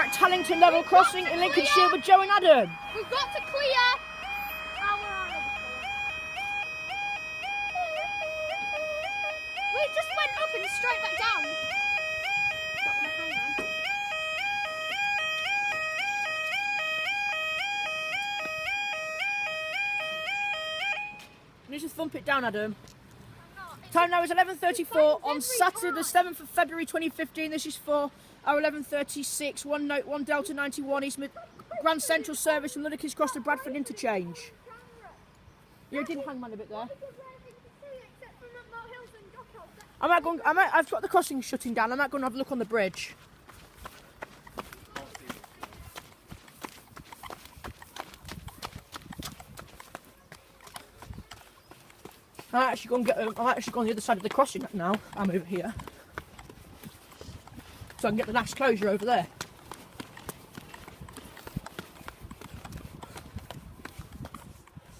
at Tallington level crossing in Lincolnshire with Joe and Adam. We've got to clear. We just went up and straight back down. Not gonna hang on. You just thump it down, Adam. Time now is 11:34 on Saturday the 7th of February 2015. This is for our 11:36, 1 note, 1 Delta 91 East Grand Central service from Ludacris Cross to Bradford interchange. You didn't hang man a bit there. I've got the crossing shutting down. I might go and have a look on the bridge. I might actually go on the other side of the crossing now. I'm over here. So I can get the last closure over there.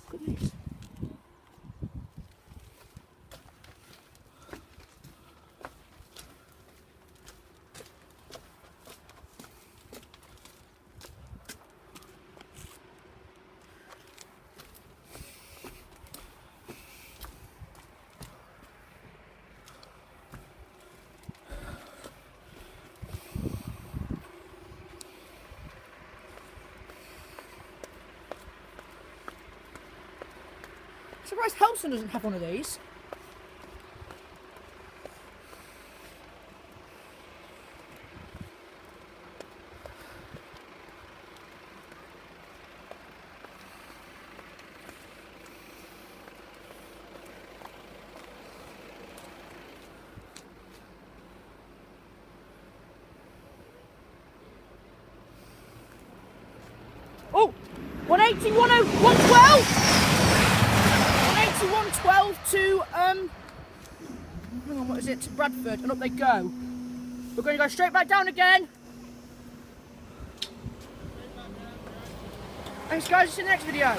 Goodness. I'm surprised Helston doesn't have one of these. Oh! 180, 112! 112 to, hang on, what is it, to Bradford, and up they go. We're going to go straight back down again. Thanks guys, see you in the next video.